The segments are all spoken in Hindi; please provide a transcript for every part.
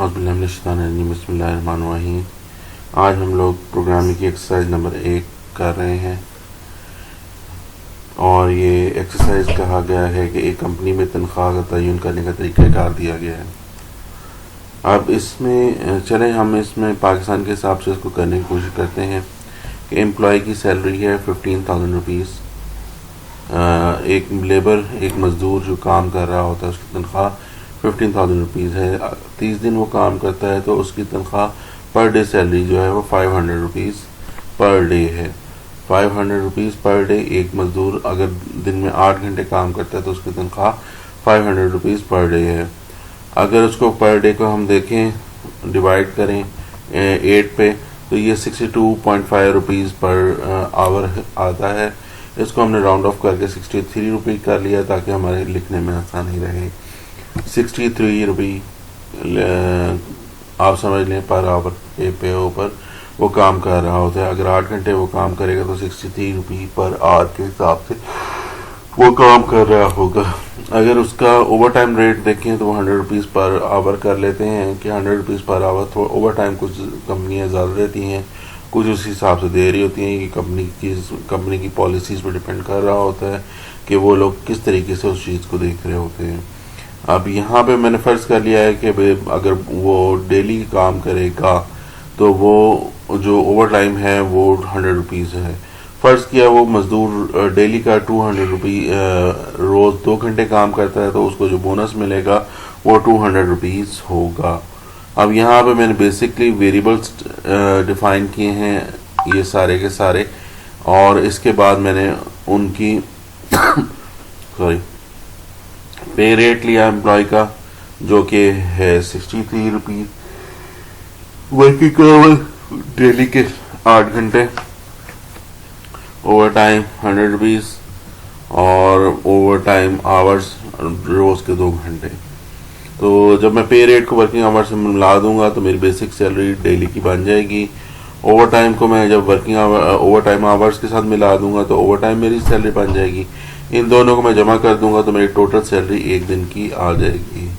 बिस्मिल्लाहिर्रहमानिर्रहीम। आज हम लोग प्रोग्रामिंग की एक्सरसाइज नंबर 1 कर रहे हैं और ये एक्सरसाइज कहा गया है कि एक कंपनी में तनख्वाह का तयन करने का तरीक़ाकार दिया गया है। अब इसमें चलें हम इसमें पाकिस्तान के हिसाब से इसको करने की कोशिश करते हैं कि एम्प्लॉय की सैलरी है 15,000 रुपीज़। एक लेबर एक मज़दूर जो काम कर रहा होता है उसकी तनख्वाह 15,000 रुपीज़ है। 30 दिन वो काम करता है तो उसकी तनख्वाह पर डे सैलरी जो है वो 500 रुपीज़ पर डे है। 500 रुपीज़ पर डे। एक मज़दूर अगर दिन में 8 घंटे काम करता है तो उसकी तनख्वाह 500 रुपीज़ पर डे है। अगर उसको पर डे को हम देखें डिवाइड करें 8 पे तो ये 62.5 रुपीज़ पर आवर आता है। इसको हमने राउंड ऑफ करके 63 रुपये कर लिया ताकि हमारे लिखने में आसानी रहे। 63 रुपये आप समझ लें पर आवर पे ऊपर वो काम कर रहा होता है। अगर 8 घंटे वो काम करेगा तो 63 रुपये पर आवर के हिसाब से वो काम कर रहा होगा। अगर उसका ओवर टाइम रेट देखें तो वो 100 रुपीज़ पर आवर कर लेते हैं कि 100 रुपीज़ पर आवर। तो ओवर टाइम कुछ कंपनियाँ ज़्यादा देती हैं, कुछ उस हिसाब से दे रही होती हैं कि कंपनी की पॉलिसीज़ पर डिपेंड कर रहा होता है कि वो लोग किस तरीके से उस चीज़ को देख रहे होते हैं। अब यहाँ पे मैंने फ़र्ज़ कर लिया है कि अगर वो डेली काम करेगा तो वो जो ओवर टाइम है वो 100 रुपीज़ है। फ़र्ज़ किया वो मज़दूर डेली का 200 रोज़ 2 घंटे काम करता है तो उसको जो बोनस मिलेगा वो 200 रुपीज़ होगा। अब यहाँ पे मैंने बेसिकली वेरिएबल्स डिफ़ाइन किए हैं ये सारे के सारे, और इसके बाद मैंने उनकी पे रेट लिया एम्प्लॉय का जो कि है 63 रुपीज़। वर्किंग आवर डेली के 8 घंटे, ओवर टाइम 100 रुपीज़ और ओवर टाइम आवर्स रोज़ के 2 घंटे। तो जब मैं पे रेट को वर्किंग आवर्स से मिला दूंगा तो मेरी बेसिक सैलरी डेली की बन जाएगी। ओवर टाइम को मैं जब ओवर टाइम आवर्स के साथ मिला दूंगा तो ओवर टाइम मेरी सैलरी बन जाएगी। इन दोनों को मैं जमा कर दूंगा तो मेरी टोटल सैलरी एक दिन की आ जाएगी।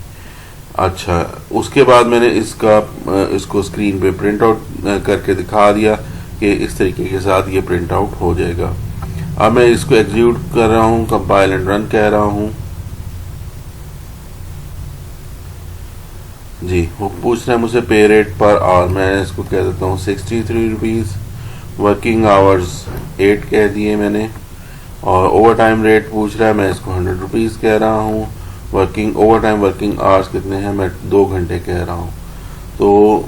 अच्छा, उसके बाद मैंने इसको स्क्रीन पे प्रिंट आउट करके दिखा दिया कि इस तरीके के साथ ये प्रिंट आउट हो जाएगा। अब मैं इसको एग्जीक्यूट कर रहा हूँ, कंपाइल एंड रन कह रहा हूँ जी। वो पूछ रहा है मुझसे पे रेट पर आवर, मैं इसको कह देता हूँ 63 रुपीज़। वर्किंग आवर्स 8 कह दिए मैंने, और ओवर टाइम रेट पूछ रहा है, मैं इसको 100 रुपीज़ कह रहा हूँ। ओवर टाइम वर्किंग आवर्स कितने हैं, मैं 2 घंटे कह रहा हूँ। तो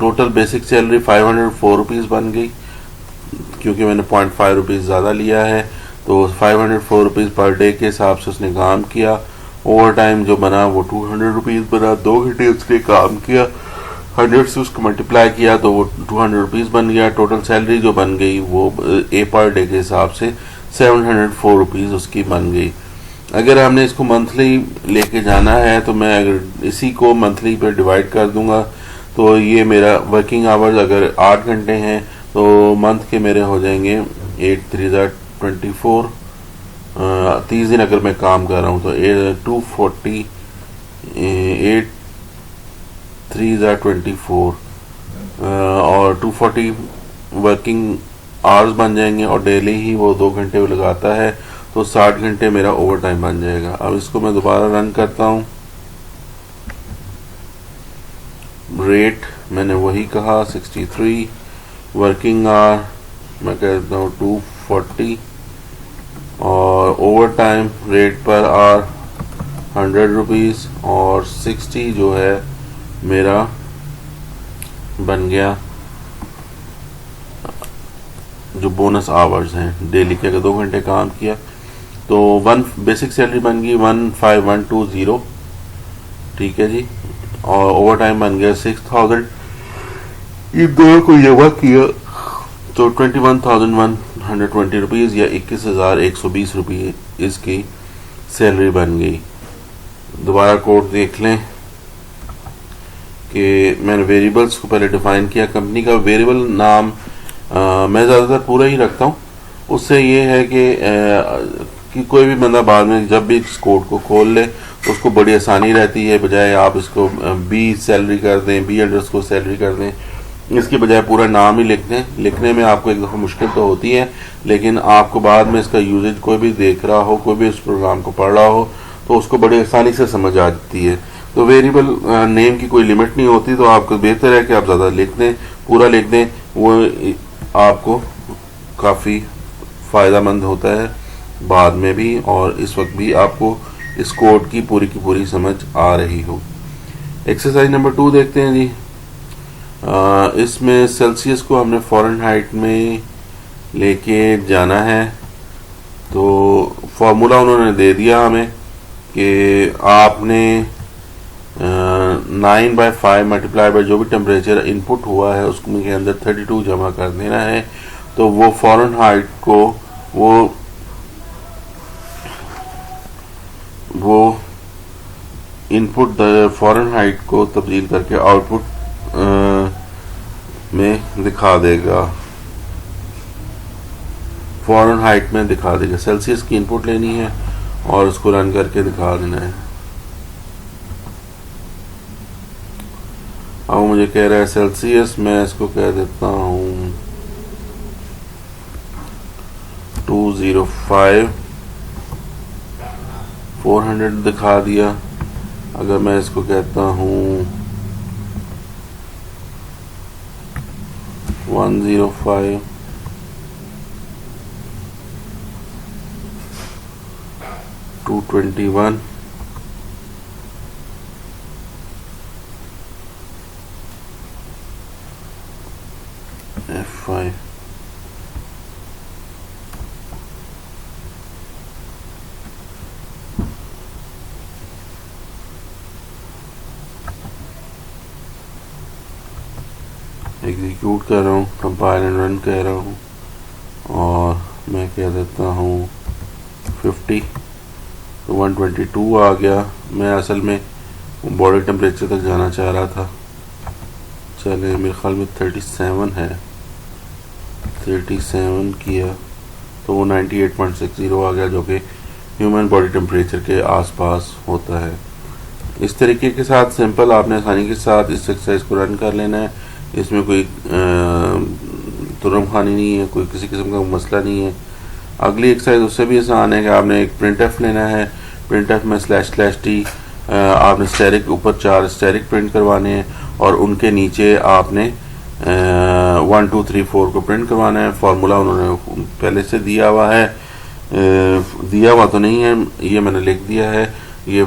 टोटल बेसिक सैलरी 504 रुपीज़ बन गई क्योंकि मैंने 0.5 रुपीज़ ज़्यादा लिया है। तो 504 रुपीज़ पर डे के हिसाब से उसने काम किया। ओवर टाइम जो बना वो 200 रुपीज़ बना, 2 घंटे उसने काम किया, 100 से उसको मल्टीप्लाई किया तो वो 200 रुपीज़ बन गया। टोटल सैलरी जो बन गई वो ए पर डे के हिसाब से 704 रुपीज़ उसकी बन गई। अगर हमने इसको मंथली लेके जाना है तो मैं अगर इसी को मंथली पे डिवाइड कर दूंगा तो ये मेरा वर्किंग आवर्स अगर 8 घंटे हैं तो मंथ के मेरे हो जाएंगे 8 3 24। 30 दिन अगर मैं काम कर रहा हूँ तो 240 8 3 24 और 240 वर्किंग आवर्स बन जाएंगे और डेली ही वो 2 घंटे लगाता है तो 60 घंटे मेरा ओवर टाइम बन जाएगा। अब इसको मैं दोबारा रन करता हूँ। रेट मैंने वही कहा 63, वर्किंग आवर मैं कहता हूँ 240 और over time rate per hour 100 rupees और 60 जो है मेरा बन गया जो बोनस आवर्स हैं डेली के। अगर 2 घंटे काम किया तो बेसिक सैलरी बन गई 15120, ठीक है जी, और ओवर टाइम बन गया 6000। ये दोनों को जमा किया तो 21,120 रुपीज़ या 21,120 रुपये इसकी सैलरी बन गई। दोबारा कोड देख लें कि मैंने वेरिएबल्स को पहले डिफाइन किया। कंपनी का वेरिएबल नाम मैं ज़्यादातर पूरा ही रखता हूँ। उससे ये है कि कोई भी बंदा बाद में जब भी इस कोड को खोल ले उसको बड़ी आसानी रहती है, बजाय आप इसको बी सैलरी कर दें, बी अंडरस्कोर सैलरी कर दें, इसके बजाय पूरा नाम ही लिख दें। लिखने में आपको एक दफ़ा मुश्किल तो होती है, लेकिन आपको बाद में इसका यूजेज कोई भी देख रहा हो, कोई भी उस प्रोग्राम को पढ़ रहा हो, तो उसको बड़ी आसानी से समझ आ जाती है। तो वेरिएबल नेम की कोई लिमिट नहीं होती, तो आपको बेहतर है कि आप ज़्यादा लिख दें, पूरा लिख दें, वो आपको काफ़ी फ़ायदेमंद होता है बाद में भी, और इस वक्त भी आपको इस कोड की पूरी समझ आ रही हो। एक्सरसाइज नंबर 2 देखते हैं जी। इसमें सेल्सियस को हमने फ़ारेनहाइट में लेके जाना है। तो फार्मूला उन्होंने दे दिया हमें कि आपने 9/5 मल्टीप्लाई बाय जो भी टेम्परेचर इनपुट हुआ है उसमें के अंदर 32 जमा कर देना है। तो वो फ़ारेनहाइट को वो इनपुट फ़ारेनहाइट को तब्दील करके आउटपुट में दिखा देगा, फ़ारेनहाइट में दिखा देगा। सेल्सियस की इनपुट लेनी है और उसको रन करके दिखा देना है। अब मुझे कह रहा है सेल्सियस, मैं इसको कह देता हूँ 205, 400 दिखा दिया। अगर मैं इसको कहता हूँ 105, 221, F5, एग्जीक्यूट कर रहा हूँ, कंपाइल एंड रन कह रहा हूँ, और मैं कह देता हूँ 50, तो 122 आ गया। मैं असल में बॉडी टेम्परेचर तक जाना चाह रहा था। चले, मेरे ख्याल में 37 है, 37 किया तो वो 98.60 आ गया, जो कि ह्यूमन बॉडी टेम्परेचर के आसपास होता है। इस तरीके के साथ सिंपल आपने आसानी के साथ इस एक्सरसाइज को रन कर लेना है। इसमें कोई तुरम खानी नहीं है, कोई किसी किस्म का मसला नहीं है। अगली एक्सरसाइज उससे भी आसान है कि आपने एक प्रिंट एफ लेना है। प्रिंट एफ में //t आपने स्टैरिक ऊपर 4 स्टैरिक प्रिंट करवाने हैं और उनके नीचे आपने 1 2 3 4 को प्रिंट करवाना है। फार्मूला उन्होंने पहले से दिया हुआ है, दिया हुआ तो नहीं है, ये मैंने लिख दिया है। ये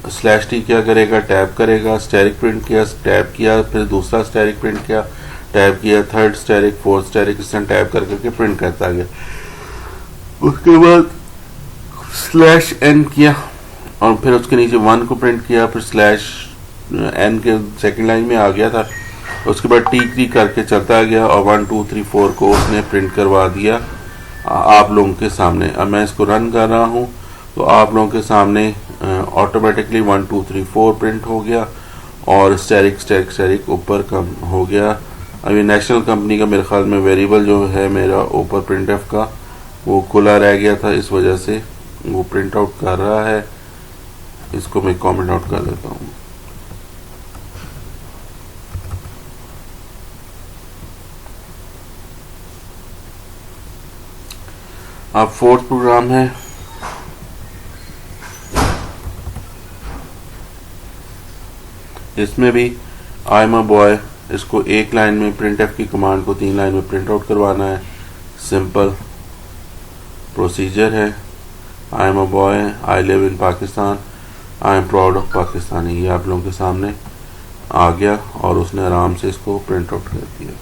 /t क्या करेगा, टैब करेगा, स्टैरिक प्रिंट किया, टैब किया, फिर दूसरा स्टैरिक प्रिंट किया, टैब किया, थर्ड स्टैरिक, फोर्थ स्टैरिक, इस तरह टैब कर करके प्रिंट करता गया। उसके बाद /n किया और फिर उसके नीचे 1 को प्रिंट किया, फिर /n के सेकंड लाइन में आ गया था। उसके बाद टी करके चलता गया और 1 2 3 4 को उसने प्रिंट करवा दिया आप लोगों के सामने। अब मैं इसको रन कर रहा हूँ तो आप लोगों के सामने ऑटोमेटिकली 1 2 3 4 प्रिंट हो गया और स्टैरिक ऊपर कम हो गया। अभी नेशनल कंपनी का मेरे ख्याल में वेरिएबल जो है मेरा ऊपर प्रिंट एफ का वो खुला रह गया था, इस वजह से वो प्रिंट आउट कर रहा है। इसको मैं कमेंट आउट कर देता हूँ। अब फोर्थ प्रोग्राम है, इसमें भी आई एम अ बॉय, इसको एक लाइन में प्रिंट एफ की कमांड को 3 लाइन में प्रिंट आउट करवाना है। सिंपल प्रोसीजर है। I am a boy, I live in Pakistan, I am proud of Pakistani, ये आप लोगों के सामने आ गया और उसने आराम से इसको प्रिंट आउट कर दिया।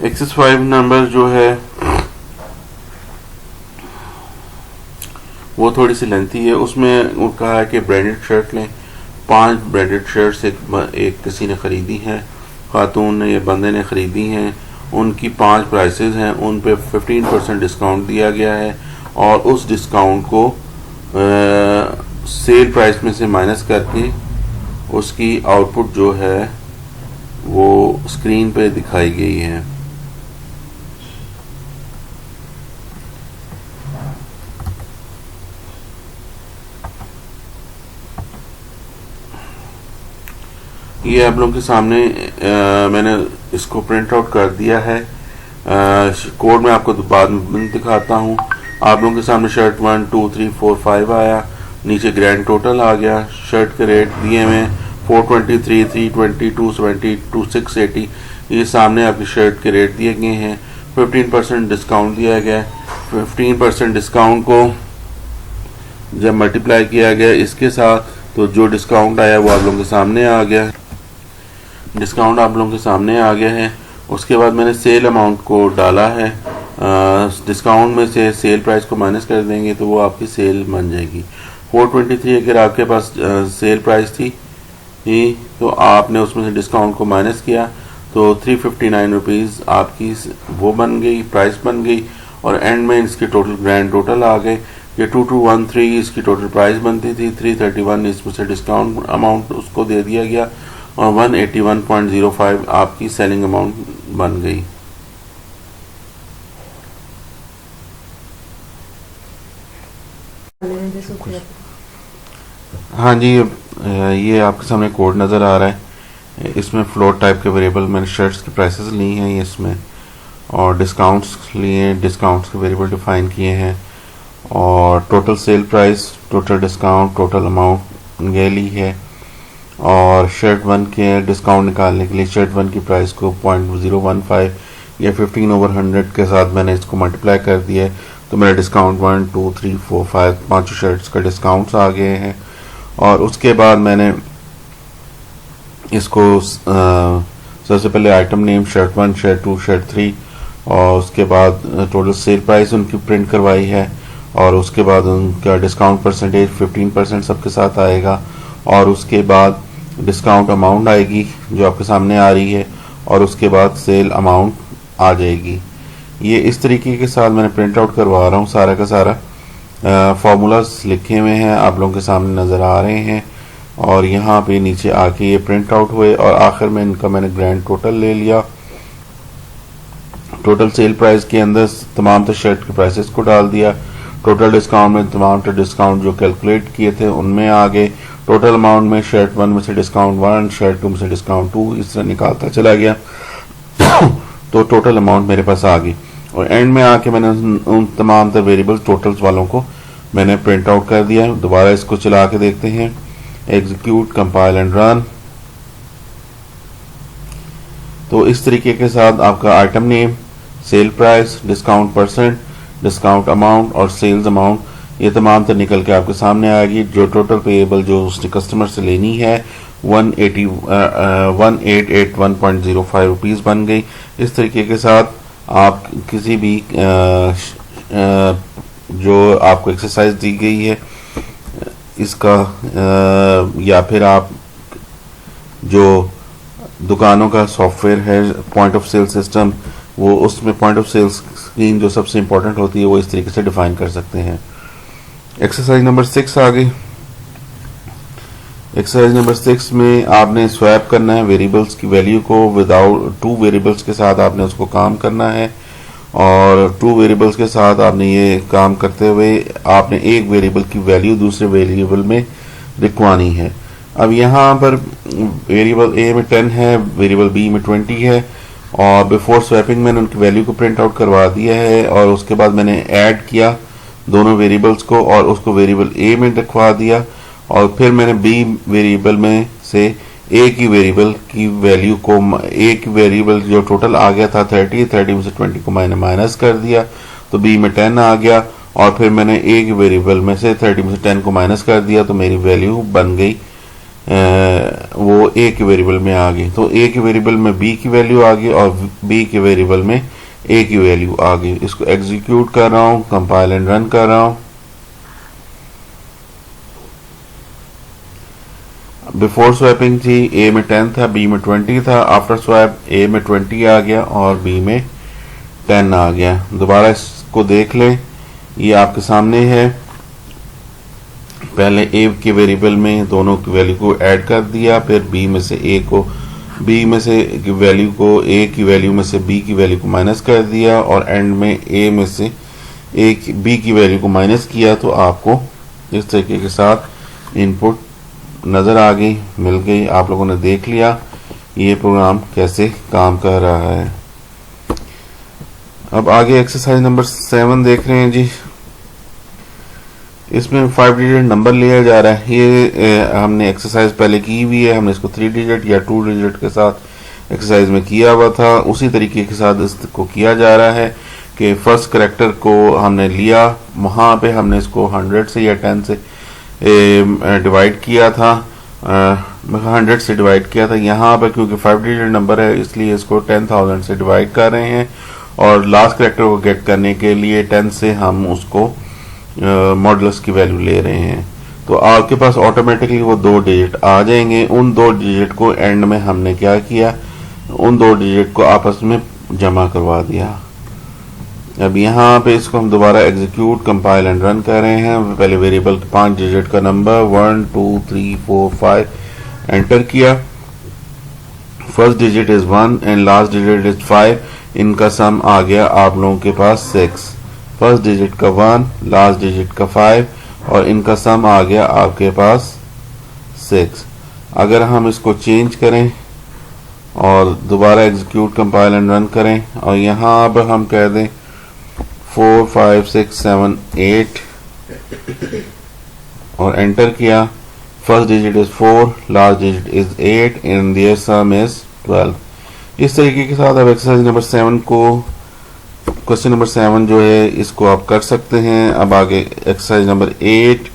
एक्सरसाइज 5 नंबर जो है वो थोड़ी सी लेंथी है। उसमें वो कहा है कि ब्रांडेड शर्ट लें। 5 ब्रांडेड शर्ट्स एक किसी ने ख़रीदी हैं, खातून ने या बंदे ने ख़रीदी हैं। उनकी 5 प्राइसेस हैं, उन पे 15% डिस्काउंट दिया गया है और उस डिस्काउंट को सेल प्राइस में से माइनस करके उसकी आउटपुट जो है वो स्क्रीन पे दिखाई गई है। ये आप लोगों के सामने मैंने इसको प्रिंट आउट कर दिया है। कोड मैं आपको बाद में दिखाता हूँ। आप लोगों के सामने शर्ट 1 2 3 4 5 आया, नीचे ग्रैंड टोटल आ गया, शर्ट के रेट दिए हुए 423 320 270 2680, ये सामने आपकी शर्ट के रेट दिए गए हैं। 15% डिस्काउंट दिया गया है। 15% डिस्काउंट को जब मल्टीप्लाई किया गया इसके साथ, तो जो डिस्काउंट आया वो आप लोगों के सामने आ गया। डिस्काउंट आप लोगों के सामने आ गया है। उसके बाद मैंने सेल अमाउंट को डाला है। डिस्काउंट में से सेल प्राइस को माइनस कर देंगे तो वो आपकी सेल बन जाएगी। 423 अगर आपके पास सेल प्राइस थी तो आपने उसमें से डिस्काउंट को माइनस किया तो 359 रुपीज़ आपकी वो बन गई, प्राइस बन गई। और एंड में इसके टोटल ग्रैंड टोटल आ गए। ये 2213 इसकी टोटल प्राइस बनती थी, 331 इसमें से डिस्काउंट अमाउंट उसको दे दिया गया और 181.05 आपकी सेलिंग अमाउंट बन गई। हाँ जी, ये आपके सामने कोड नज़र आ रहा है। इसमें फ्लोट टाइप के वेरिएबल मैंने शर्ट्स की प्राइसेस ली हैं ये इसमें, और डिस्काउंट्स लिए, डिस्काउंट्स के वेरिएबल डिफाइन किए हैं, और total sale price, total discount, total amount ये ली है। और शर्ट 1 के डिस्काउंट निकालने के लिए शर्ट 1 की प्राइस को 0.015 या 15/100 के साथ मैंने इसको मल्टीप्लाई कर दिया है, तो मेरा डिस्काउंट 1 2 3 4 5 पाँचों शर्ट्स का डिस्काउंट्स आ गए हैं। और उसके बाद मैंने इसको सबसे पहले item name shirt 1, shirt 2, shirt 3, और उसके बाद टोटल सेल प्राइस उनकी प्रिंट करवाई है, और उसके बाद उनका डिस्काउंट परसेंटेज 15% सबके साथ आएगा, और उसके बाद डिस्काउंट अमाउंट आएगी जो आपके सामने आ रही है, और उसके बाद सेल अमाउंट आ जाएगी। ये इस तरीके के साथ मैंने प्रिंट आउट करवा रहा हूँ। सारा का सारा फार्मूलाज लिखे हुए हैं आप लोगों के सामने नज़र आ रहे हैं, और यहाँ पे नीचे आके ये प्रिंट आउट हुए, और आखिर में इनका मैंने ग्रैंड टोटल ले लिया। टोटल सेल प्राइस के अंदर तमाम शर्ट के प्राइसेस को डाल दिया। टोटल डिस्काउंट में तमाम डिस्काउंट जो कैलकुलेट किए थे उनमें आ गए। टोटल अमाउंट में शर्ट 1 में से डिस्काउंट 1, शर्ट 2 में से डिस्काउंट 2, इस तरह निकालता चला गया तो टोटल अमाउंट मेरे पास आ गई। और एंड में आके मैंने उन तमाम वेरिएबल टोटल्स वालों को मैंने प्रिंट आउट कर दिया। दोबारा इसको चला के देखते हैं, एग्जीक्यूट, कंपाइल एंड रन। तो इस तरीके के साथ आपका item name, sale price, discount percent, discount amount और सेल्स अमाउंट, ये तमाम तो निकल के आपके सामने आएगी। जो टोटल पेएबल जो उसने कस्टमर से लेनी है 1881.05 रुपीज़ बन गई। इस तरीके के साथ आप किसी भी जो आपको एक्सरसाइज दी गई है इसका, या फिर आप जो दुकानों का सॉफ्टवेयर है पॉइंट ऑफ सेल सिस्टम, वो उसमें पॉइंट ऑफ सेल स्क्रीन जो सबसे इंपॉर्टेंट होती है वो इस तरीके से डिफाइन कर सकते हैं। एक्सरसाइज नंबर 6 आ गई। एक्सरसाइज नंबर 6 में आपने स्वैप करना है वेरिएबल्स की वैल्यू को, विदाउट 2 वेरिएबल्स के साथ आपने उसको काम करना है, और 2 वेरिएबल्स के साथ आपने ये काम करते हुए आपने एक वेरिएबल की वैल्यू दूसरे वेरिएबल में लिखवानी है। अब यहाँ पर वेरिएबल ए में 10 है, वेरिएबल बी में 20 है, और बिफोर स्वैपिंग मैंने उनकी वैल्यू को प्रिंट आउट करवा दिया है, और उसके बाद मैंने ऐड किया दोनों वेरिएबल्स को और उसको वेरिएबल ए में लिखवा दिया, और फिर मैंने बी वेरिएबल में से ए की वेरिएबल की वैल्यू को, ए की वेरिएबल जो टोटल आ गया था 30 में से 20 को मैंने माइनस कर दिया तो बी में 10 आ गया, और फिर मैंने ए की वेरिएबल में से 30 में से 10 को माइनस कर दिया तो मेरी वैल्यू बन गई वो ए के वेरिएबल में आ गई। तो ए के वेरिएबल में बी की वैल्यू आ गई और बी के वेरिएबल में ए की वैल्यू आ गई। इसको एग्जीक्यूट कर रहा हूँ, कंपाइल एंड रन कर रहा हूँ। बिफोर स्वैपिंग थी ए में 10 था, बी में 20 था। आफ्टर स्वैप ए में 20 आ गया और बी में 10 आ गया। दोबारा इसको देख लें, ये आपके सामने है। पहले ए के वेरिएबल में दोनों की वैल्यू को ऐड कर दिया, फिर बी में से वैल्यू को ए की वैल्यू में से बी की वैल्यू को माइनस कर दिया, और एंड में ए में से बी की वैल्यू को माइनस किया। तो आपको इस तरीके के साथ इनपुट नज़र आ गई, मिल गई, आप लोगों ने देख लिया ये प्रोग्राम कैसे काम कर रहा है। अब आगे एक्सरसाइज नंबर 7 देख रहे हैं जी। इसमें 5 डिजिट नंबर लिया जा रहा है। ये हमने एक्सरसाइज पहले की हुई है, हमने इसको 3 डिजिट या 2 डिजिट के साथ एक्सरसाइज में किया हुआ था, उसी तरीके के साथ इसको किया जा रहा है कि फर्स्ट करेक्टर को हमने लिया, वहाँ पे हमने इसको 100 से या 10 से डिवाइड किया था, 100 से डिवाइड किया था। यहाँ पे क्योंकि 5 डिजिट नंबर है इसलिए इसको 10,000 से डिवाइड कर रहे हैं, और लास्ट करेक्टर को गेट करने के लिए 10 से हम उसको मॉडुलस की वैल्यू ले रहे हैं। तो आपके पास ऑटोमेटिकली वो 2 डिजिट आ जाएंगे। उन 2 डिजिट को एंड में हमने क्या किया, उन 2 डिजिट को आपस में जमा करवा दिया। अब यहाँ पे इसको हम दोबारा एग्जीक्यूट कंपाइल एंड रन कर रहे हैं। पहले वेरिएबल 5 डिजिट का नंबर 1 2 3 4 5 एंटर किया। First digit is 1 and last digit is 5। इनका सम आ गया आप लोगों के पास 6। फर्स्ट डिजिट का 1, लास्ट डिजिट का 5 और इनका सम आ गया आपके पास 6। अगर हम इसको चेंज करें और दोबारा एग्जीक्यूट कंपाइल एंड रन करें और यहाँ पर हम कह दें 4 5 6 7 8 और एंटर किया। First digit is 4, last digit is 8 and there sum is 12। इस तरीके के साथ अब एक्सरसाइज नंबर 7 को, क्वेश्चन नंबर 7 जो है इसको आप कर सकते हैं। अब आगे एक्सरसाइज नंबर 8,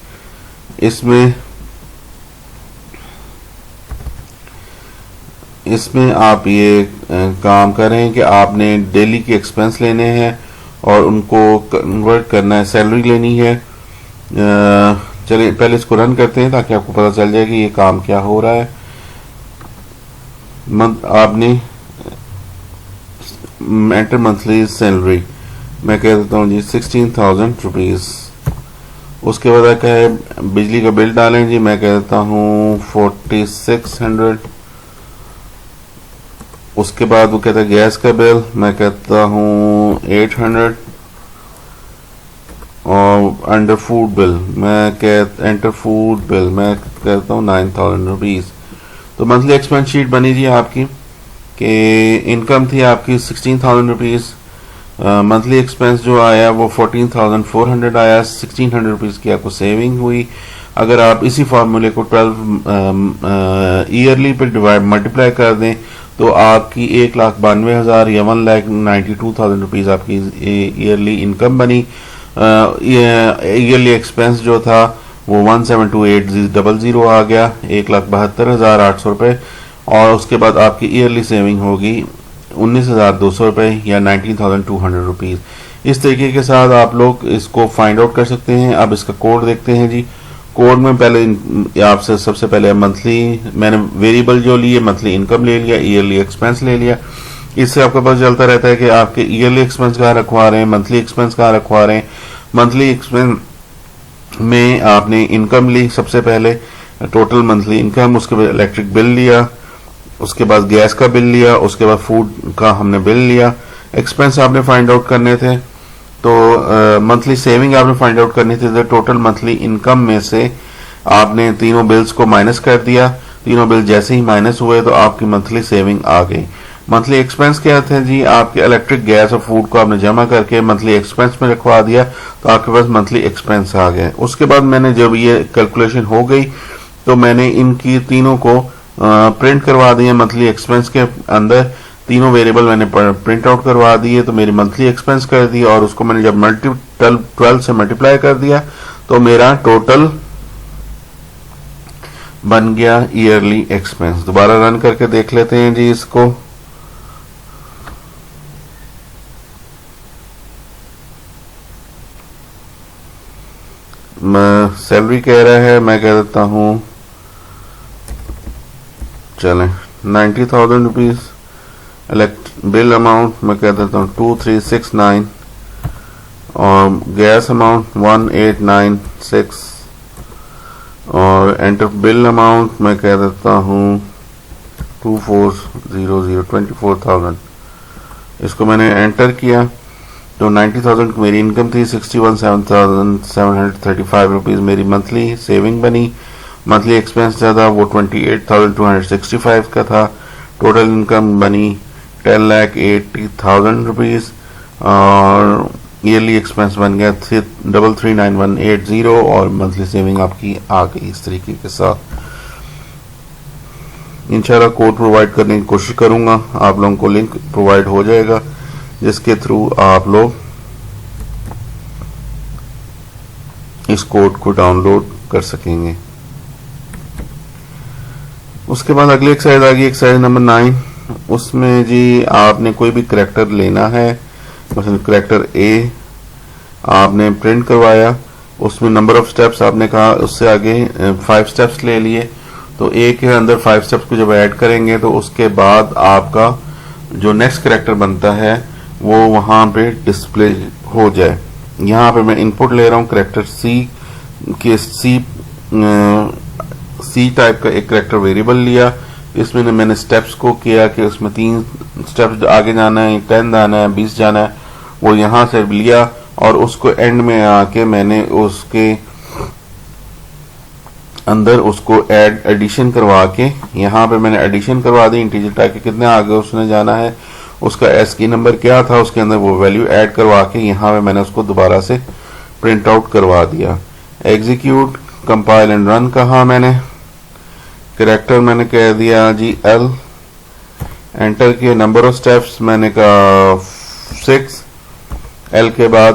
इसमें आप ये काम करें कि आपने डेली के एक्सपेंस लेने हैं और उनको कन्वर्ट करना है, सैलरी लेनी है। चलिए पहले इसको रन करते हैं ताकि आपको पता चल जाए कि ये काम क्या हो रहा है। आपने एंटर मंथली सैलरी, मैं कह देता हूँ जी 16,000 रुपीज़। उसके बाद क्या है, बिजली का बिल डालें जी, मैं कह देता हूँ 4600। उसके बाद वो कहता है गैस का बिल, मैं कहता हूँ 800। और under food bill enter food bill मैं कहता हूँ 9,000 रुपीज़। तो मंथली एक्सपेंस शीट बनी जी आपकी कि इनकम थी आपकी 16,000 रुपीज़, मंथली एक्सपेंस जो आया वो 14,400 आया, 1,600 रुपीज़ की आपको सेविंग हुई। अगर आप इसी फार्मूले को 12 ईयरली पे डिवाइड मल्टीप्लाई कर दें तो आपकी 1,92,000 या 1,92,000 रुपीज़ आपकी ईयरली इनकम बनी। ईयरली एक्सपेंस जो था वो 1,728,000 आ गया, 1,72,800 रुपये। और उसके बाद आपकी ईयरली सेविंग होगी 19,200 रुपये या 19,200 रुपीज़। इस तरीके के साथ आप लोग इसको फाइंड आउट कर सकते हैं। अब इसका कोड देखते हैं जी। कोड में पहले आपसे सबसे पहले मंथली, मैंने वेरिएबल जो लिए मंथली इनकम ले लिया, ईयरली एक्सपेंस ले लिया। इससे आपको पता चलता रहता है कि आपके ईयरली एक्सपेंस कहाँ रखवा रहे हैं, मंथली एक्सपेंस कहाँ रखवा रहे हैं। मंथली एक्सपेंस में आपने इनकम ली सबसे पहले, टोटल मंथली इनकम, उसके बाद इलेक्ट्रिक बिल लिया, उसके बाद गैस का बिल लिया, उसके बाद फूड का हमने बिल लिया। एक्सपेंस आपने फाइंड आउट करने थे तो मंथली सेविंग आपने फाइंड आउट करनी थी। तो टोटल मंथली इनकम में से आपने तीनों बिल्स को माइनस कर दिया। तीनों बिल जैसे ही माइनस हुए तो आपकी मंथली सेविंग आ गई। मंथली एक्सपेंस क्या थे जी, आपके इलेक्ट्रिक गैस और फूड को आपने जमा करके मंथली एक्सपेंस में रखवा दिया तो आपके पास मंथली एक्सपेंस आ गए। उसके बाद मैंने जब ये कैलकुलेशन हो गई तो मैंने इनकी तीनों को प्रिंट करवा दिए मंथली एक्सपेंस के अंदर। तीनों वेरिएबल मैंने प्रिंट आउट करवा दिए तो मेरी मंथली एक्सपेंस कर दी और उसको मैंने जब 12 से मल्टीप्लाई कर दिया तो मेरा टोटल बन गया ईयरली एक्सपेंस। दोबारा रन करके देख लेते हैं जी इसको। सैलरी कह रहा है, मैं कह देता हूं चलें 90,000 रुपीज। बिल अमाउंट मैं कह देता हूँ 2369 और गैस अमाउंट 1896 और एंटर बिल अमाउंट मैं कह देता हूँ 24,000 इसको मैंने एंटर किया तो 90,000 मेरी इनकम थी। 61,735 रुपीज़ मेरी मंथली सेविंग बनी मंथली एक्सपेंस ज़्यादा, वो 28,265 का था। टोटल इनकम बनी 10,80,000 रुपीज़ और ईयरली एक्सपेंस बन गया 339,180 और मंथली सेविंग आपकी आ गई इस तरीके के साथ। इंशाल्लाह कोड प्रोवाइड करने की कोशिश करूंगा, आप लोगों को लिंक प्रोवाइड हो जाएगा जिसके थ्रू आप लोग इस कोड को डाउनलोड कर सकेंगे। उसके बाद अगली एक्सरसाइज आ गई, एक्सरसाइज नंबर 9। उसमें जी आपने कोई भी करैक्टर लेना है, मतलब करैक्टर ए आपने प्रिंट करवाया, उसमें नंबर ऑफ स्टेप्स आपने कहा, उससे आगे 5 स्टेप्स ले लिए, तो ए के अंदर 5 स्टेप्स को जब ऐड करेंगे तो उसके बाद आपका जो नेक्स्ट करैक्टर बनता है वो वहां पे डिस्प्ले हो जाए। यहाँ पे मैं इनपुट ले रहा हूँ करैक्टर सी के, सी टाइप का एक करैक्टर वेरिएबल लिया। इसमें मैंने स्टेप्स को किया कि उसमें 3 स्टेप्स आगे जाना है, 10 जाना है, 20 जाना है, वो यहाँ से लिया और उसको एंड में आके मैंने उसके अंदर उसको एडिशन करवा के, यहाँ पे मैंने एडिशन करवा दी इंटीजर टाइप के, कितने आगे उसने जाना है, उसका एस्की नंबर क्या था, उसके अंदर वो वैल्यू ऐड करवा के यहाँ पे मैंने उसको दोबारा से प्रिंट आउट करवा दिया। एग्जीक्यूट, कंपाइल एंड रन कहा मैंने, करैक्टर मैंने कह दिया जी एल, एंटर किए, नंबर ऑफ स्टेप्स मैंने कहा 6, एल के बाद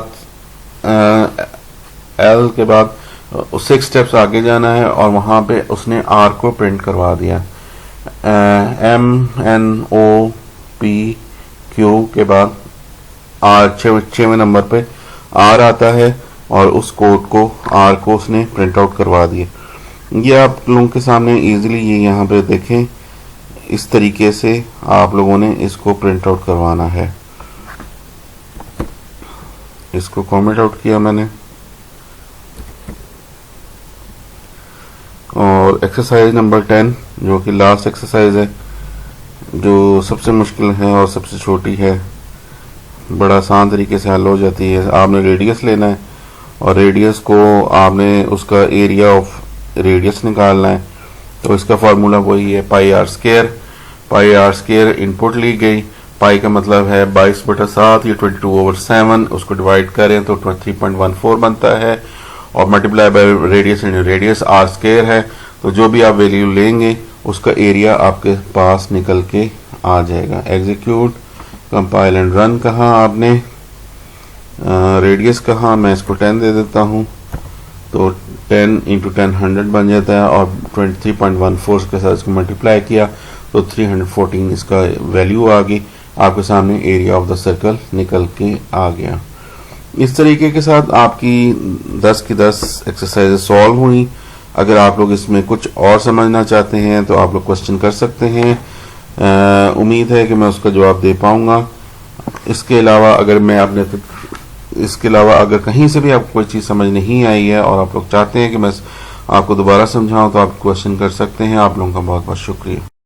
6 स्टेप्स आगे जाना है और वहां पे उसने आर को प्रिंट करवा दिया। MNOPQ के बाद आर 6वें नंबर पे आर आता है और उस कोड को आर को उसने प्रिंट आउट करवा दिया। ये आप लोगों के सामने इजीली ये यहाँ पे देखें, इस तरीके से आप लोगों ने इसको प्रिंट आउट करवाना है। इसको कमेंट आउट किया मैंने और एक्सरसाइज नंबर 10 जो कि लास्ट एक्सरसाइज है, जो सबसे मुश्किल है और सबसे छोटी है, बड़ा आसान तरीके से हल हो जाती है। आपने रेडियस लेना है और रेडियस को आपने उसका एरिया ऑफ रेडियस निकालना है, तो इसका फार्मूला वही है pi R square. Pi R square input ली गई, पाई का मतलब है 22/7, ये 22/7, उसको डिवाइड करें तो 3.14 बनता है और multiply by radius, radius r square है, तो जो भी आप वैल्यू लेंगे उसका एरिया आपके पास निकल के आ जाएगा। एग्जीक्यूट, कंपाइल एंड रन कहा आपने, रेडियस कहा, मैं इसको 10 दे देता हूँ, तो 10 × 10 100 बन जाता है और 23.14 के साथ इसको मल्टीप्लाई किया तो 314 इसका वैल्यू आ गई। आपके सामने एरिया ऑफ द सर्कल निकल के आ गया। इस तरीके के साथ आपकी 10 की 10 एक्सरसाइजेज सॉल्व हुई। अगर आप लोग इसमें कुछ और समझना चाहते हैं तो आप लोग क्वेश्चन कर सकते हैं, उम्मीद है कि मैं उसका जवाब दे पाऊंगा। इसके अलावा अगर कहीं से भी आपको कोई चीज़ समझ नहीं आई है और आप लोग चाहते हैं कि मैं आपको दोबारा समझाऊं तो आप क्वेश्चन कर सकते हैं। आप लोगों का बहुत बहुत शुक्रिया।